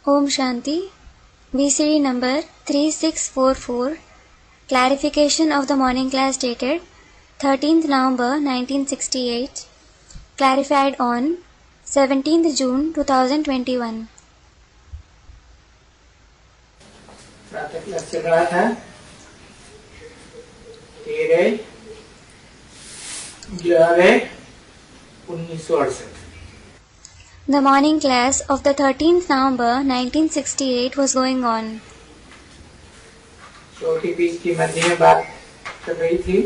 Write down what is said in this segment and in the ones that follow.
Om Shanti. BCD number 3644. Clarification of the morning class dated 13th November 1968. Clarified on 17th June 2021. प्रातः class चल रहा था 13/11/1968. The morning class of the 13th November 1968 was going on. छोटी piece की मध्य में बात चल रही थी.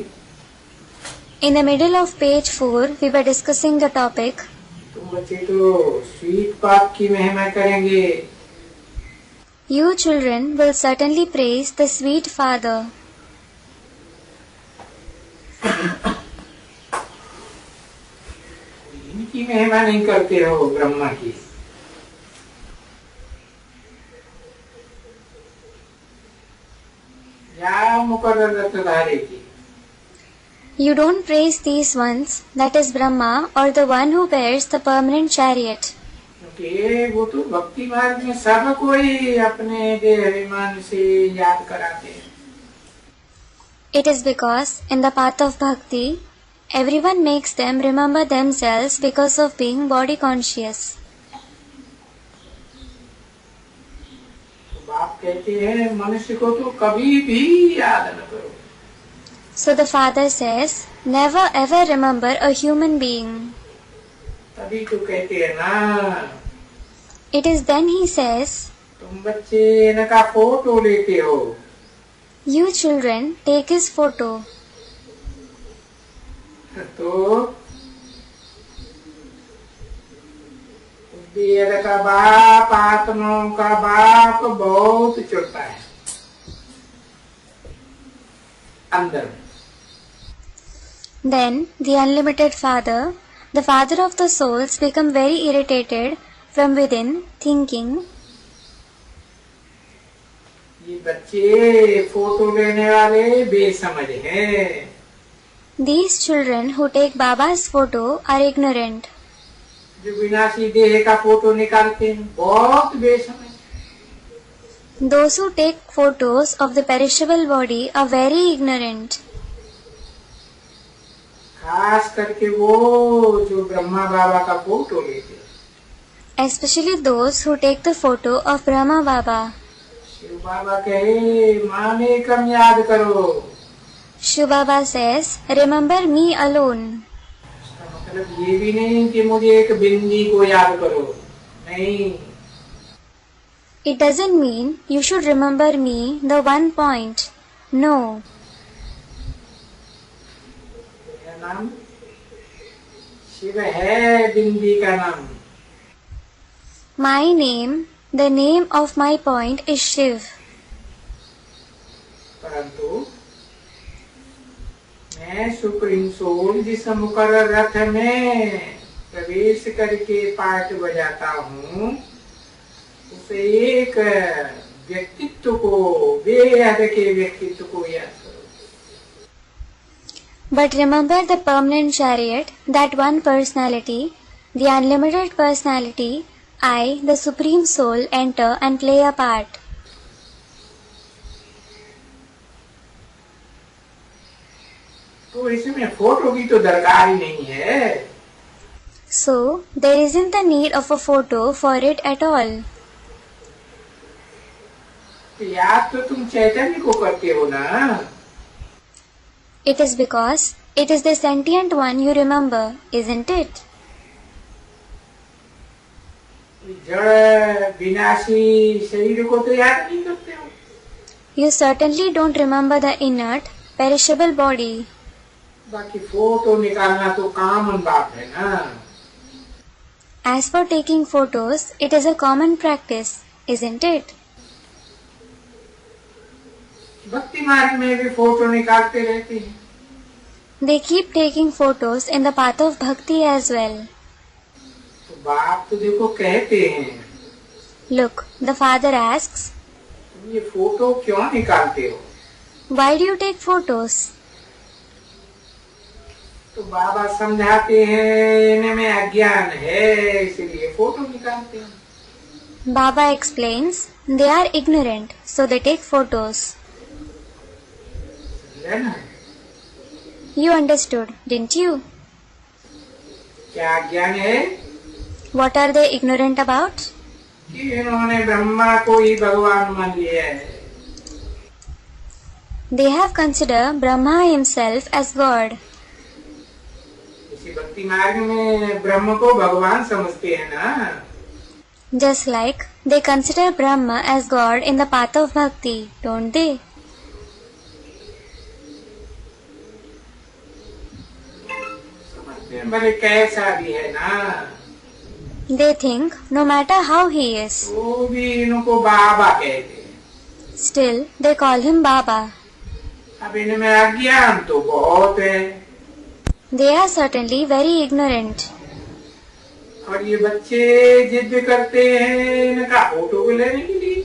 In the middle of page 4, we were discussing the topic. तुम बच्चे तो स्वीट पाप की महिमा करेंगे. You children will certainly praise the sweet Father. इनकी महिमा नहीं करते रहो ब्रह्मा की. या मुकर्रर रत्नधारी की. You don't praise these ones, that is Brahma, or the one who bears the permanent chariot. क्योंकि वो तो भक्ति मार्ग में सब कोई अपने देह अभिमान से याद कराते हैं. It is because, in the path of bhakti, everyone makes them remember themselves because of being body conscious. बाप कहते हैं मनुष्य को तो कभी भी याद न करो. So the Father says, never ever remember a human being. तभी तो कहते हैं ना. It is then he says, तुम बच्चे इनका फोटो लेते हो. you children take his photo. तो वेद का बाप आत्माओं का बाप बहुत चुड़ता है अंदर. Then the unlimited Father, the Father of the souls, become very irritated from within, thinking, ये बच्चे फोटो लेने वाले बेसमझ हैं. these children who take Baba's photo are ignorant. जो विनाशी देह का फोटो निकालते हैं बहुत बेसमझ. Those who take photos of the perishable body are very ignorant. खास करके वो जो ब्रह्मा बाबा का फोटो लेते हैं. Especially those who take the photo of Brahma Baba. Shiv बाबा कहे माने कम याद करो. Shiv Baba says, remember me alone. इसका मतलब ये भी नहीं कि मुझे एक बिंदी को याद करो. नहीं. It doesn't mean you should remember me, the one point. No. मेरा नाम शिव है. बिंदी का नाम. My name, the name of my point is Shiv. परंतु मैं सुप्रीम सोल जिस मुकर्रर रथ में प्रवेश करके पाठ बजाता हूँ उस एक व्यक्तित्व को बेहद के व्यक्तित्व को याद करो. But remember the permanent chariot, that one personality, the unlimited personality, I, the Supreme Soul, enter and play a part. तो इसमें फोटो की तो दरकार ही नहीं है. So, there isn't the need of a photo for it at all. याद तो तुम चैतन्य को करते हो ना. It is because it is the sentient one you remember, isn't it? जड़ विनाशी शरीर को तो याद नहीं करते हो. You certainly don't remember the inert, perishable body. बाकी फोटो निकालना तो कॉमन बात है ना. As for taking photos, it is a common practice, isn't it? भक्ति मार्ग में भी फोटो निकालते रहते हैं. They keep taking photos in the path of bhakti as well. तो बाप तो देखो कहते हैं. Look, the Father asks, तुम ये फोटो क्यों निकालते हो. why do you take photos? तो बाबा समझाते हैं इनमें अज्ञान है इसलिए फोटो निकालते हैं. Baba explains, they are ignorant, so they take photos. समझा ना? You understood, didn't you? क्या ज्ञान है What are they ignorant about? कि इन्होंने ब्रह्मा को ही भगवान मान लिया है। They have considered Brahma himself as God. इसी भक्ति मार्ग में ब्रह्म को भगवान समझते हैं ना। Just like they consider Brahma as God in the path of bhakti, don't they? समझते हैं भले कैसा भी है ना, They think no matter how he is, वो भी इनको बाबा कहते हैं। still they call him Baba. अब इनमें अज्ञान तो बहुत है, They are certainly very ignorant. और ये बच्चे जिद करते हैं इनका फोटो को लेने के लिए।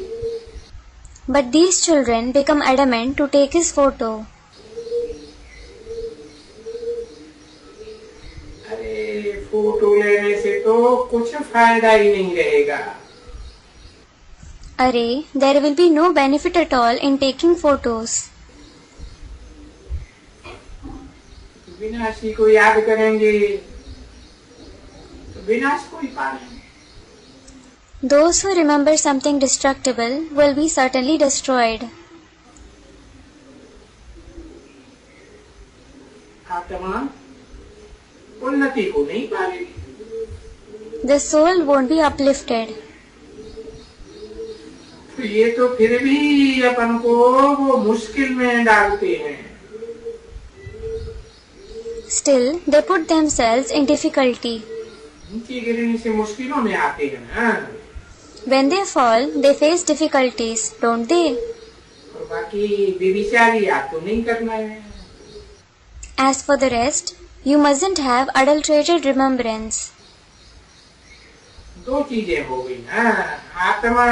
But these children become adamant to take his photo. अरे फोटो लेने से तो कुछ फायदा ही नहीं रहेगा। Array, there will be no benefit at all in taking photos. विनाशी को याद करेंगे तो विनाश को ही पालेंगे। Those who remember something destructible will be certainly destroyed. आत्मा उन्नति को नहीं पालेगी। The soul won't be uplifted. तो ये तो फिर भी अपन को वो मुश्किल में डालते हैं। Still, they put themselves in difficulty. नीचे गिरने से मुश्किलों में आते हैं ना। When they fall, they face difficulties, don't they? और बाकी व्यभिचारी याद तो नहीं करना है। As for the rest, you mustn't have adulterated remembrance. दो चीजें हो गई ना, आत्मा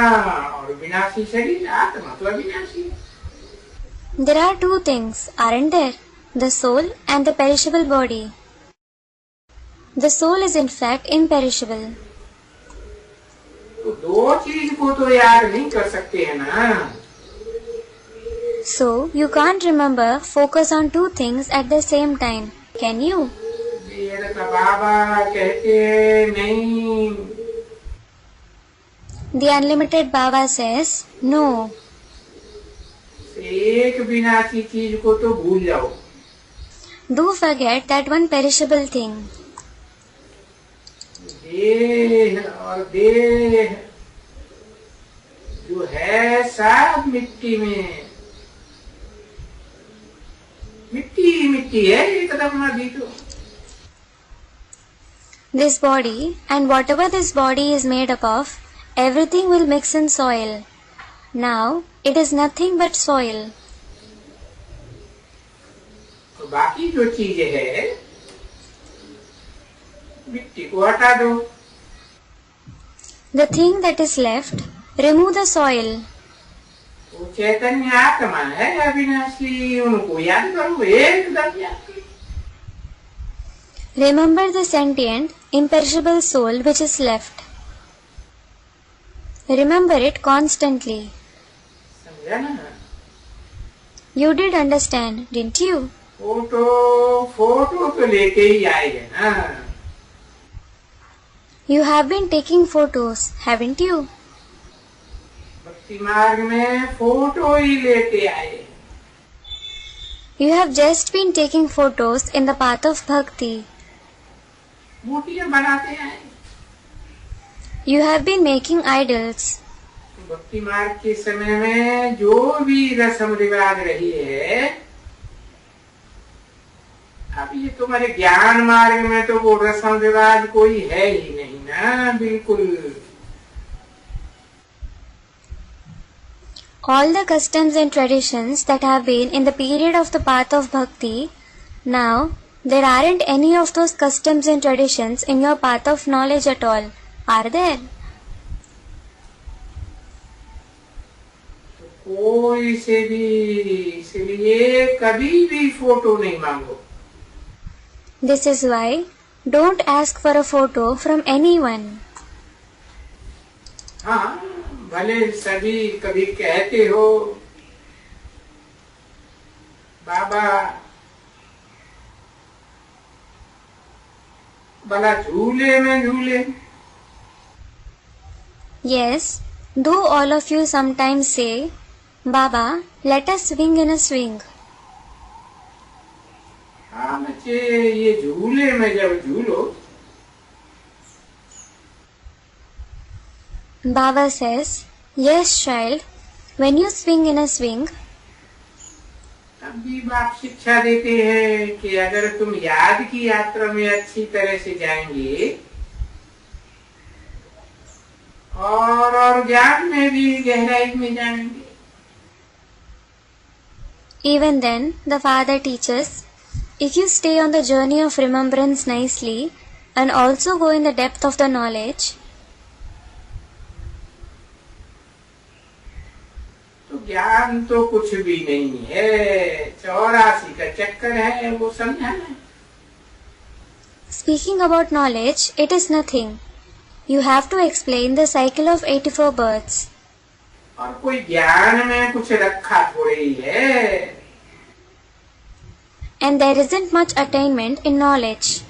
और विनाशी शरीर। आत्मा तो अविनाशी है। There are two things, aren't there? The soul and the perishable body. The soul is in fact imperishable. तो दो चीज को तो याद नहीं कर सकते हैं ना। So, you can't remember, focus on two things at the same time, can you? ये तो बाबा कहते हैं नहीं। The unlimited Baba says, no. एक विनाशी चीज को तो भूल जाओ। Do forget that one perishable thing. देह और देह जो है सब मिट्टी में, मिट्टी ही मिट्टी है एकदम अभी तो। This body and whatever this body is made up of, everything will mix in soil. Now, it is nothing but soil. तो बाकी जो चीजें है मिट्टी को हटा दो। The thing that is left, remove the soil. वो चैतन्य आत्मा है अविनाशी, उनको याद करो, एकदम याद करो। Remember the sentient, imperishable soul which is left. Remember it constantly. समझा ना? You did understand, didn't you? Photo तो लेके ही आए ना। You have been taking photos, haven't you? भक्ति मार्ग में फोटो ही लेते आए। You have just been taking photos in the path of bhakti. मूर्तियां बनाते आए। You have been making idols. भक्ति मार्ग के समय में जो भी रस्म रिवाज रही है, अब ये तुम्हारे ज्ञान मार्ग में तो वो रस्म रिवाज कोई है ही नहीं ना, बिल्कुल। All the customs and traditions that have been in the period of the path of bhakti, now there aren't any of those customs and traditions in your path of knowledge at all, are there? कोई से भी इसलिए कभी भी photo नहीं मांगो। This is why don't ask for a photo from anyone. हाँ, भले सभी कभी कहते हो बाबा भला झूले में झूले. Yes, though all of you sometimes say, Baba, let us swing in a swing. हाँ बच्चे, ये झूले में जब झूलो, Baba says, yes child, when you swing in a swing, तब भी बाप शिक्षा देते हैं कि अगर तुम याद की यात्रा में अच्छी तरह से जाएंगे और ज्ञान में भी गहराई में जाएंगे. even then the Father teaches, if you stay on the journey of remembrance nicely and also go in the depth of the knowledge, तो ज्ञान तो कुछ भी नहीं है, 84 का चक्कर है, वो समझाना. speaking about knowledge, it is nothing. You have to explain the cycle of 84 births. और कोई ज्ञान में कुछ रखा थोड़ी है. And there isn't much attainment in knowledge.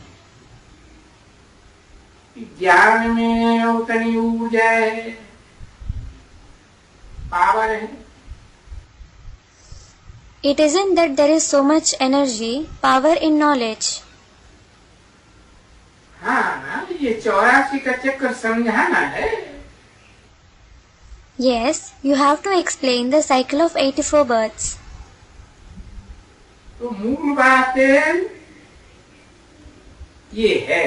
ज्ञान में उतनी ऊर्जा है, पावर है. It isn't that there is so much energy, power in knowledge. हाँ, ये 84 का चक्कर समझाना है. Yes, you have to explain the cycle of 84 births. तो मूल बात ये है.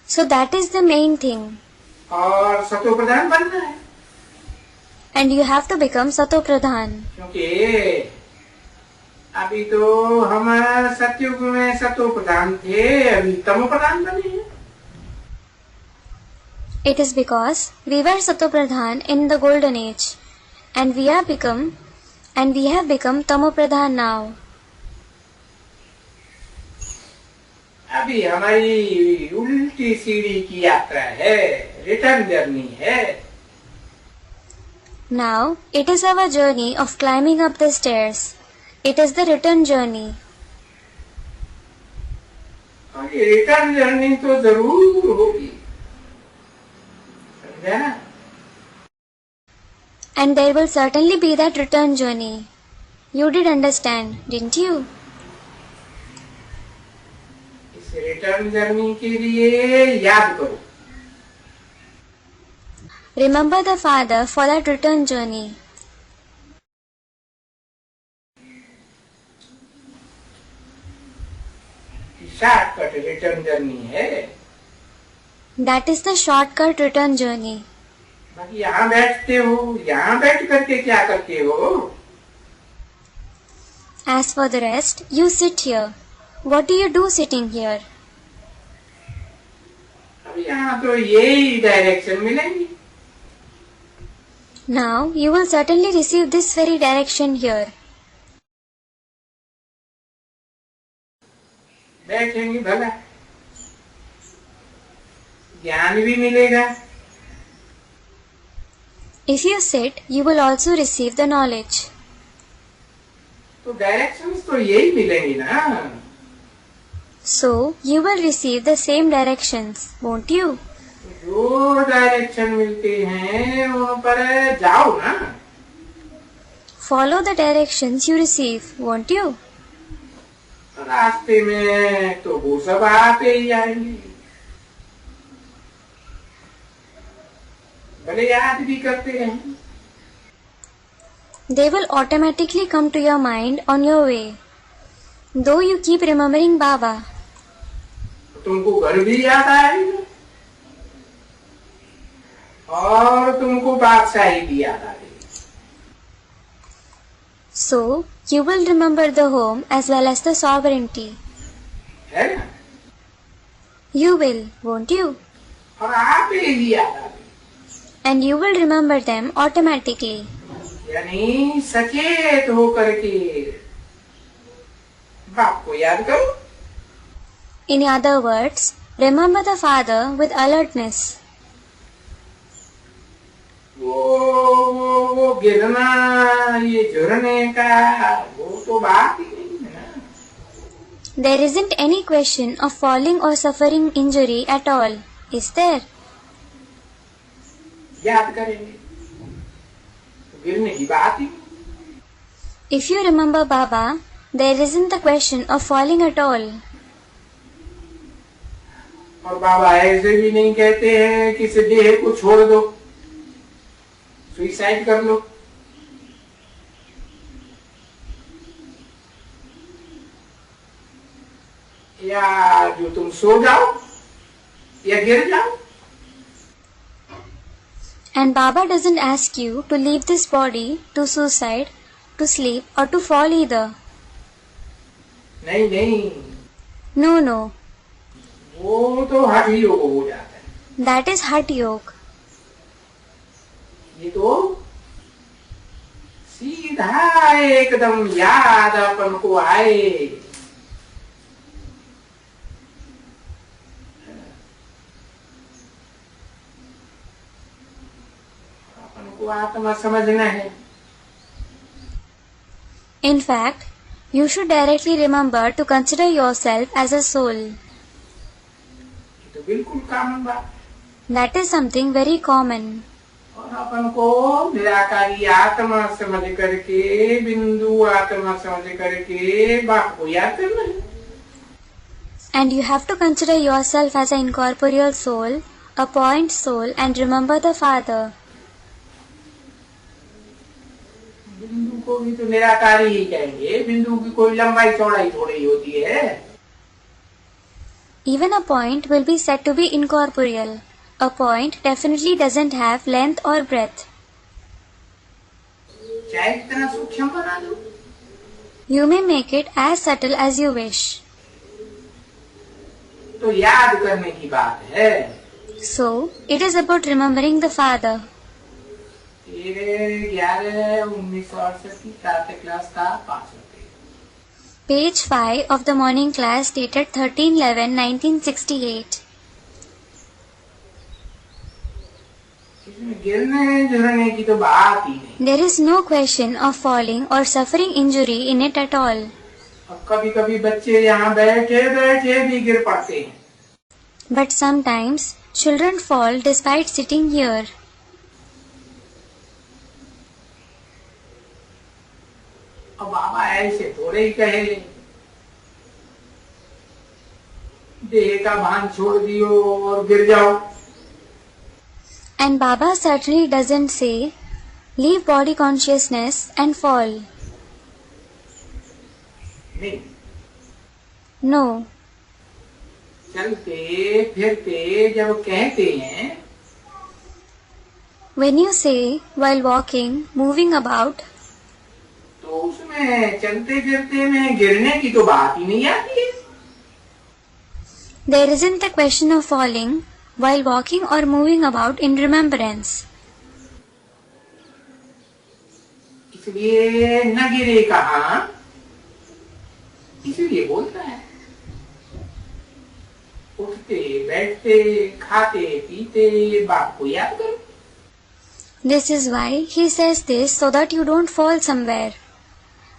So that is the main thing. और सतो प्रधान बनना है. And you have to become Sato Pradhan. क्योंकि अभी तो हम सतयुग में सतो प्रधान थे, अभी तमो प्रधान बने हैं. It is because we were Sato Pradhan in the golden age, and we have become Tamo Pradhan now. अभी हमारी उल्टी सीढ़ी की यात्रा है, रिटर्न जर्नी है. Now it is our journey of climbing up the stairs. It is the return journey. और ये रिटर्न जर्नी तो जरूर होगी, समझा ना. And there will certainly be that return journey. You did understand, didn't you? इस return journey के लिए याद करो. Remember the Father for that return journey. Shortcut return journey है. That is the shortcut return journey. बाकी यहाँ बैठते हो, यहाँ बैठ करके क्या करते हो? As for the rest, you sit here. What do you do sitting here? अब यहाँ तो यही डायरेक्शन मिलेंगी. Now you will certainly receive this very direction here. बैठेंगे भला, ज्ञान भी मिलेगा. If you sit, you will also receive the knowledge. तो डायरेक्शंस तो यही मिलेंगी ना. So you will receive the same directions, won't you? जो डायरेक्शन मिलते हैं वहाँ पर जाओ ना. Follow the directions you receive, won't you? रास्ते में तो वो सब आते ही आएंगे, भले याद भी करते हैं. They will automatically come to your mind on your way, though you keep remembering Baba. तुमको घर भी याद आएगा और तुमको बादशाही भी याद आएगी. So you will remember the home as well as the sovereignty. है ना. You will, won't you? और आप ही याद आएगी. And you will remember them automatically. यानी सचेत होकर के बाप को याद करो. In other words, remember the Father with alertness. वो गिरना, ये झुरने का वो तो बात ही नहीं है ना। There isn't any question of falling or suffering injury at all, is there? याद करेंगे तो गिरने की बात ही नहीं। If you remember Baba, there isn't the question of falling at all. और बाबा ऐसे भी नहीं कहते हैं कि इस देह को छोड़ दो, सुइसाइड कर लो। या जो तुम सो जाओ या गिर जाओ। And Baba doesn't ask you to leave this body, to suicide, to sleep or to fall either. नहीं नहीं, No, no. वो तो हठ योग हो जाता है। That is Hatha Yoga. ये तो सीधा एकदम याद अपन को आए। अपन को आत्मा समझना है। In fact, you should directly remember to consider yourself as a soul. ये तो बिल्कुल कॉमन बात। That is something very common. और अपन को निराकारी आत्मा समझ करके, बिंदु आत्मा समझ करके बाप को याद करना है। And you have to consider yourself as an incorporeal soul, a point soul, and remember the Father. बिंदु को भी तो निराकारी ही कहेंगे, बिंदु की कोई लंबाई चौड़ाई थोड़ी होती है। Even a point will be said to be incorporeal. A point definitely doesn't have length or breadth. चाहे कितना सूक्ष्म बना दो, You may make it as subtle as you wish. तो याद करने की बात है। So, it is about remembering the Father. 13/11/1968 की प्रातः क्लास का 5 रुपये। Page 5 of the morning class dated 13/11/1968. इसमें गिरने झुरने की तो बात ही नहीं। There is no question of falling or suffering injury in it at all. अब कभी कभी बच्चे यहाँ बैठे बैठे भी गिर पड़ते हैं। But sometimes children fall despite sitting here. अब बाबा ऐसे थोड़े ही कहे देह का भान छोड़ दियो और गिर जाओ। And Baba certainly doesn't say, leave body consciousness and fall. नहीं, No. चलते फिरते जब कहते हैं When you say, while walking, moving about, तो उसमें चलते फिरते में गिरने की तो बात ही नहीं आती है। there isn't a question of falling while walking or moving about in remembrance. इसलिए न गिरे कहाँ, इसलिए बोलता है उठते बैठते खाते पीते बाप को याद करो। This is why he says this, so that you don't fall somewhere.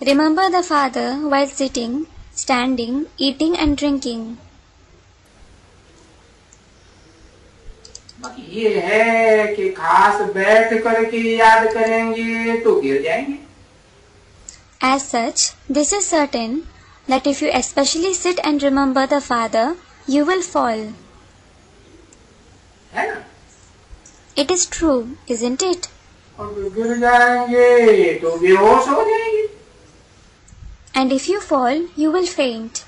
Remember the Father while sitting, standing, eating and drinking. बाकी ये है कि खास बैठ करके याद करेंगे तो गिर जाएंगे। As such, this is certain that if you especially sit and remember the Father, you will fall. है ना? It is true, isn't it? और गिर जाएंगे तो बेहोश हो जाएंगे। And if you fall, you will faint.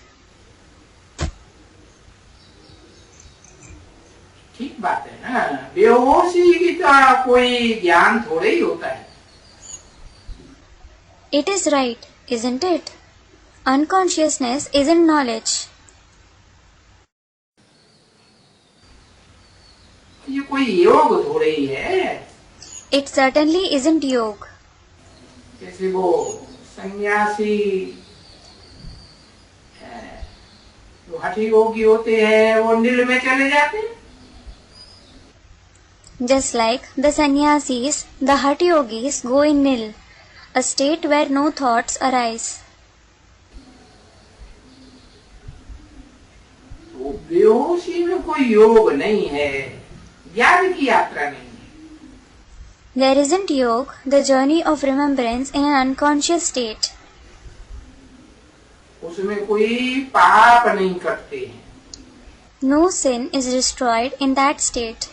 ठीक बात है ना, बेहोशी की तो कोई ज्ञान थोड़े ही होता है। It is right, isn't it? Unconsciousness isn't knowledge. ये कोई योग थोड़े ही है। It certainly isn't yoga. जैसे वो सन्यासी जो हठी योगी होते हैं वो नील में चले जाते हैं। Just like the sannyasis, the hatti yogis go in nil, a state where no thoughts arise. तो बेहोशी में कोई योग नहीं है, ज्ञान की यात्रा नहीं है। There isn't yoga, the journey of remembrance in an unconscious state. उसमें कोई पाप नहीं करते हैं। No sin is destroyed in that state.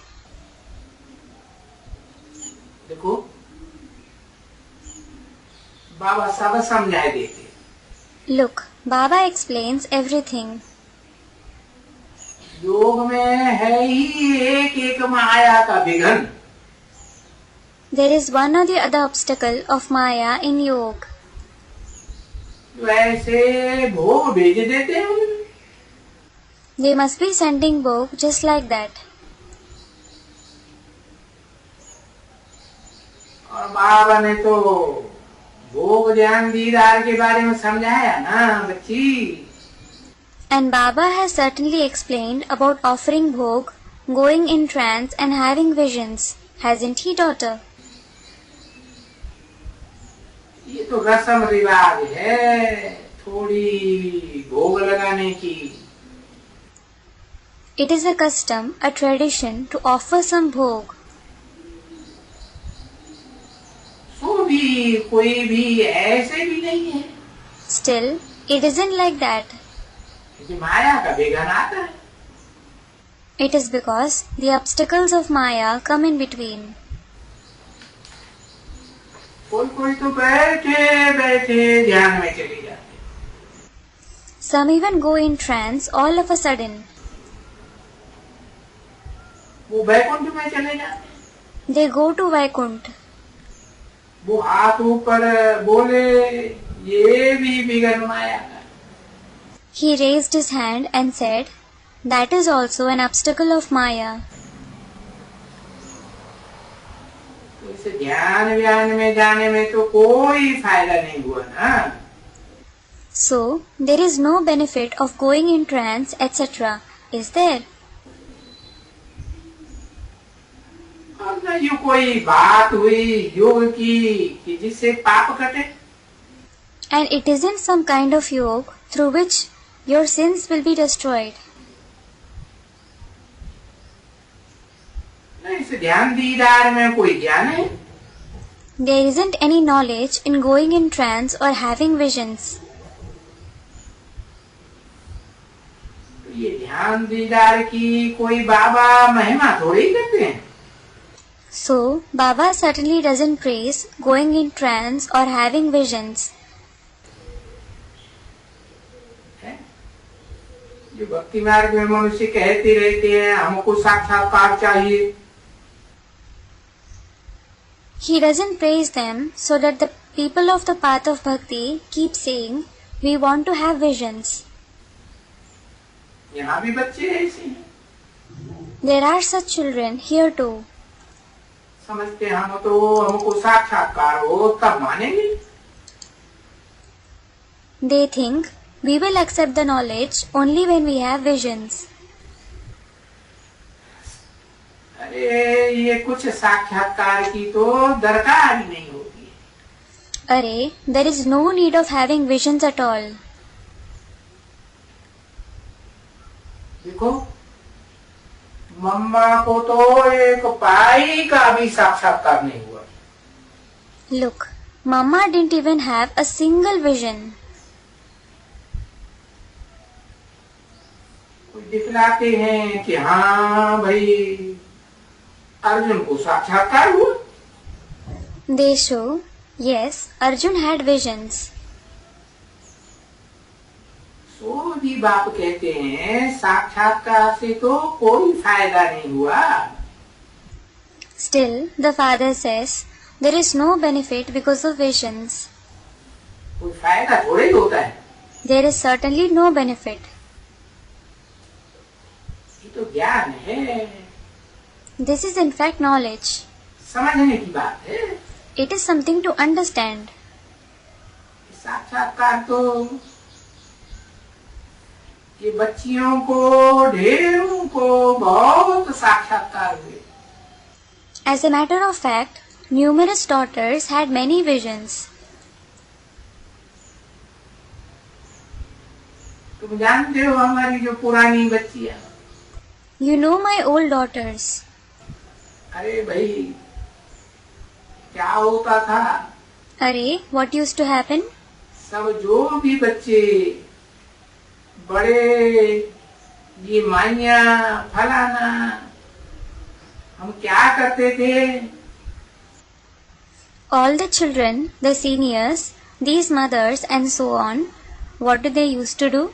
देखो बाबा सब समझा देते। Look, Baba explains everything. योग में है ही एक एक माया का विघन। There is one or the other obstacle of Maya in yoga. वैसे भोग भेज देते हैं। They must be sending bhog just like that. और बाबा ने तो भोग ध्यान दीदार के बारे में समझाया ना बच्ची। And Baba has certainly explained about offering bhog, going in trance and having visions, hasn't he, daughter? ये तो रस्म रिवाज है, थोड़ी भोग लगाने की। It is a custom, a tradition to offer some bhog. तो भी कोई भी ऐसे भी नहीं है। Still, it isn't like that. क्योंकि माया का विघन आता है। It is because the obstacles of Maya come in between. कोई कोई तो बैठे बैठे ध्यान में चले जाते। Some even go in trance all of a sudden. वो वैकुंठ में चले जाते। They go to Vaikuntha. वो हाथ ऊपर बोले ये भी विघन माया का। He raised his hand and said, "That is also an obstacle of Maya." तो इसे ध्यान व्यान में जाने में तो कोई फायदा नहीं हुआ ना। So, there is no benefit of going in trance, etc., is there? और न ये कोई बात हुई योग की कि जिससे पाप कटे। And it isn't some kind of yoga through which your sins will be destroyed. नहीं, इस ध्यान दीदार में कोई ज्ञान है। There isn't any knowledge in going in trance or having visions. तो ये ध्यान दीदार की कोई बाबा महिमा थोड़ी ही करते हैं। So, Baba certainly doesn't praise going in trance or having visions. जो भक्ति मार्ग में मनुष्य कहते रहते हैं हमको साक्षात्कार चाहिए। He doesn't praise them so that the people of the path of bhakti keep saying, "We want to have visions." यहाँ भी बच्चे ऐसे हैं। There are such children here too. समझते हम तो हमको साक्षात्कार हो तब मानेंगे। They think we will accept the knowledge only when we have visions. अरे ये कुछ साक्षात्कार की तो दरकार ही नहीं होती। Array, there is no need of having visions at all. देखो मम्मा को तो एक पाई का भी साक्षात्कार नहीं हुआ। Look, Mama didn't even have a single vision. कोई दिखलाते हैं कि हाँ भाई अर्जुन को साक्षात्कार हुआ। They show, yes, Arjun had visions. तो भी बाप कहते हैं साक्षात्कार से तो कोई फायदा नहीं हुआ। Still, the father says, there is no benefit because of visions. कोई फायदा थोड़ा ही होता है। There is certainly no benefit. ये तो ज्ञान है। This is in fact knowledge. समझने की बात है। It is something to understand. साक्षात्कार तो ये बच्चियों को ढेरों को बहुत साक्षात्कार हुए। As a matter of fact, numerous daughters had many visions. तुम जानते हो हमारी जो पुरानी बच्चियां, You know my old daughters. अरे भाई क्या होता था, Arey, what used to happen? सब जो भी बच्चे बड़े ये माइया फलाना, हम क्या करते थे, All the children, the seniors, these mothers and so on, what do they used to do?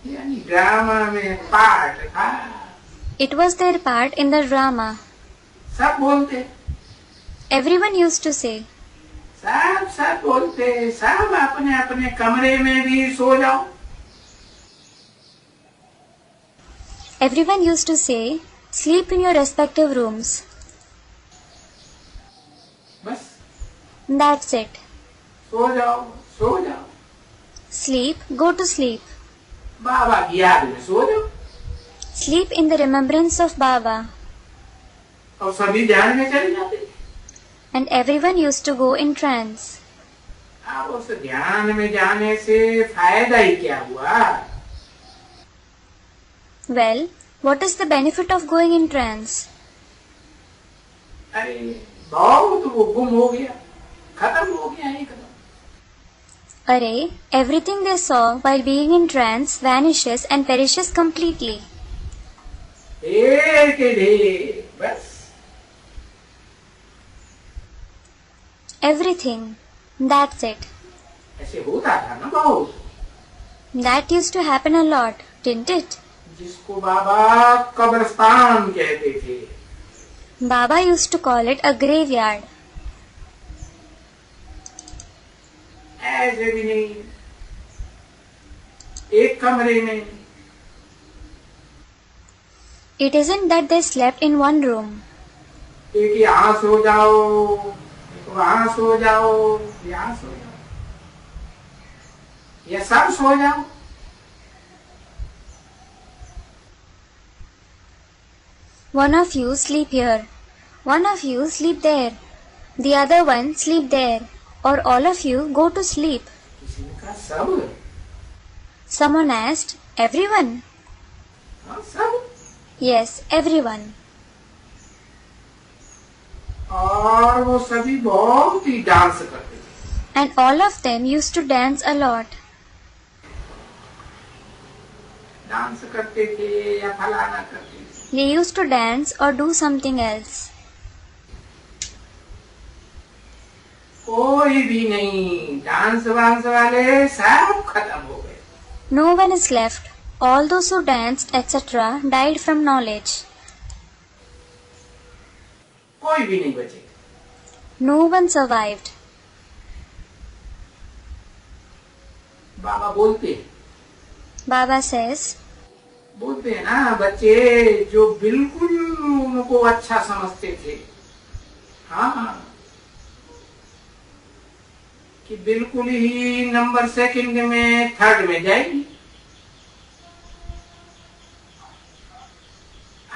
यानी ड्रामा में पार्ट था, It was their part in the drama. सब बोलते, Everyone used to say, सब बोलते, सब अपने अपने कमरे में भी सो जाओ. Everyone used to say, sleep in your respective rooms. बस That's it. सो जाओ, सो जाओ, Sleep, go to sleep. बाबा की याद में सो जाओ. Sleep in the remembrance of Baba. और सभी ध्यान में चले जाते. And everyone used to go in trance. अब उस ध्यान में जाने से फायदा ही क्या हुआ. Well, what is the benefit of going in trance? अरे बहुत वो गुम हो गया, खत्म हो गया एकदम. Arey, everything they saw while being in trance vanishes and perishes completely. ढेर के ढेर, बस. Everything. That's it. ऐसे होता था ना बहुत. That used to happen a lot, didn't it? जिसको बाबा कब्रिस्तान कहते थे. Baba used to call it a graveyard. ऐसे भी नहीं, एक कमरे में. It isn't that they slept in one room. एक यहाँ सो जाओ, एक वहाँ सो जाओ, यहाँ सो जाओ, या सब सो जाओ. One of you sleep here, one of you sleep there, the other one sleep there, or all of you go to sleep. किसी ने कहा सब. Someone asked, everyone? हाँ सब. Yes, everyone. और वो सभी बहुत ही डांस करते थे. And all of them used to dance a lot. Dance करते थे या फलाना करते थे. They used to dance or do something else. कोई भी नहीं, डांस वांस वाले सब खत्म हो गए. No one is left. All those who danced, etc., died from knowledge. कोई भी नहीं बचे. No one survived. बाबा बोलते Baba says, बोलते हैं ना, बच्चे जो बिल्कुल उनको अच्छा समझते थे, हाँ, कि बिल्कुल ही नंबर सेकंड में थर्ड में जाएगी.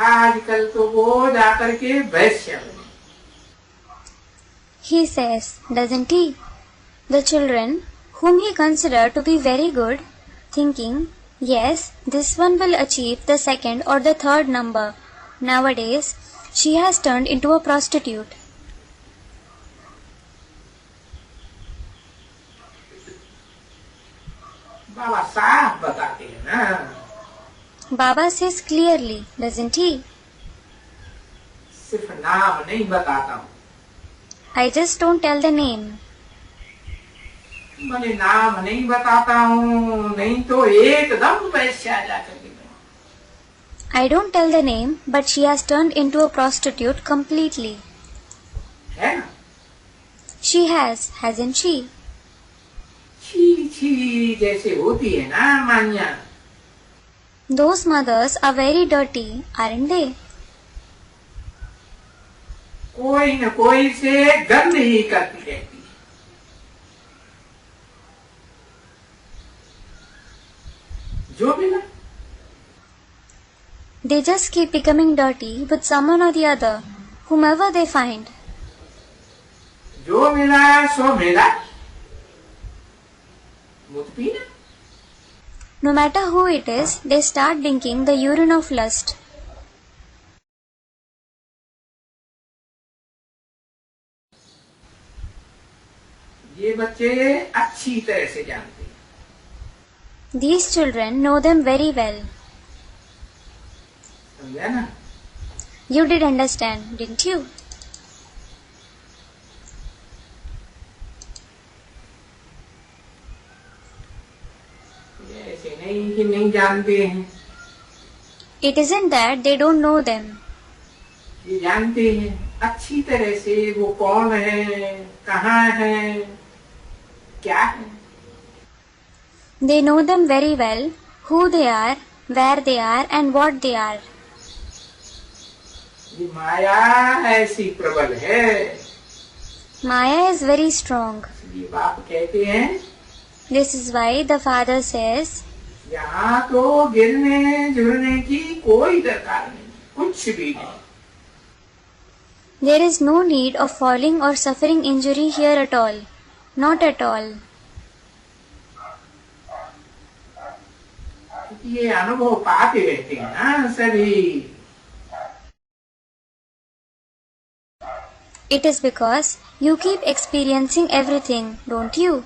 आजकल तो वो जाकर के वैश्य बने. he says, doesn't he? The children, whom he considered to be very good, thinking, yes, this one will achieve the second or the third number. Nowadays, she has turned into a prostitute. बाबा साफ बताते हैं ना. Baba says clearly, doesn't he? सिर्फ नाम नहीं बताता हूँ. I just don't tell the name. मैंने नाम नहीं बताता हूँ, नहीं तो एकदम वैश्या जाकर के. I don't tell the name, but she has turned into a prostitute completely. है ना. She has, hasn't she? छी छी जैसे होती है ना मान्या. Those mothers are very dirty, aren't they? कोई न कोई से गंद ही करती रहती है. जो भी ना. They just keep becoming dirty with someone or the other, whomever they find. जो मिला सो मिला, मुझ पीना। No matter who it is, they start drinking the urine of lust. ये बच्चे अच्छी तरह से जानते हैं। These children know them very well. समझा ना? You did understand, didn't you? ये ऐसे नहीं कि नहीं जानते हैं, It isn't that they don't know them. ये जानते हैं अच्छी तरह से वो कौन है, कहाँ है, क्या है। They know them very well, who they are, where they are, and what they are. ये माया ऐसी प्रबल है, Maya is very strong. ये बाप कहते हैं This is why the father says, यहाँ तो गिरने जुड़ने की कोई दरकार नहीं, कुछ भी नहीं। there is no need of falling or suffering injury here at all. Not at all. ये अनुभव पाते रहते हैं ना सभी। It is because you keep experiencing everything, don't you?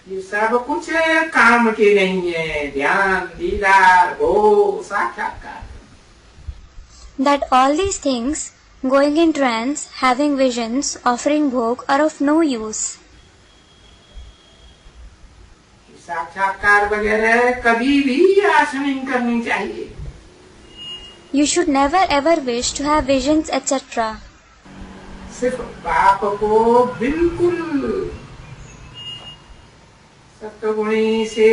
ये सब कुछ काम के नहीं है, ध्यान, दीदार, भोग, साक्षात्कार। That all these things, going in trance, having visions, offering bhog, are of no use. साक्षात्कार वगैरह कभी भी आश नहीं करनी चाहिए। You should never ever wish to have visions, etc. सिर्फ बाप को बिल्कुल सत्वगुणी से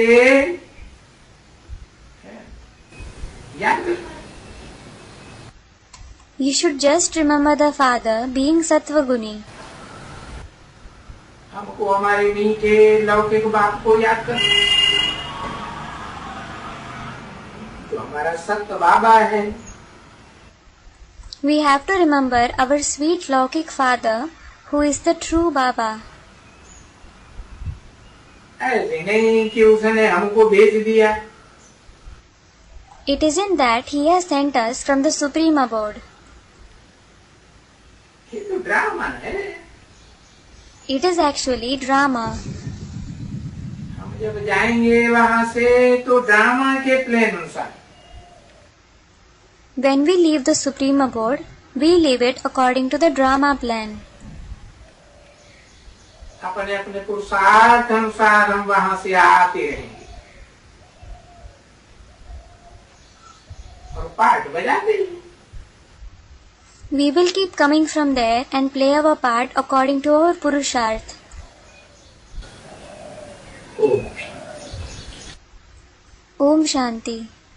याद करना। You should just remember the Father being Sattva-guni. हमको हमारे मीठे लौकिक बाप को याद करना, जो हमारा सत्य बाबा है। We have to remember our sweet Laukik Father, who is the true Baba. ऐसे नहीं कि उसने हमको भेज दिया। It isn't that He has sent us from the Supreme Abode. ये तो ड्रामा है। It is actually drama. हम जब जाएंगे वहाँ से तो ड्रामा के प्लान अनुसार। When we leave the Supreme Abode, we leave it according to the drama plan. अपने अपने पुरुषार्थ अनुसार हम वहाँ से आते रहेंगे और पार्ट बजाते रहेंगे। We will keep coming from there and play our part according to our Purusharth. Om Om Shanti.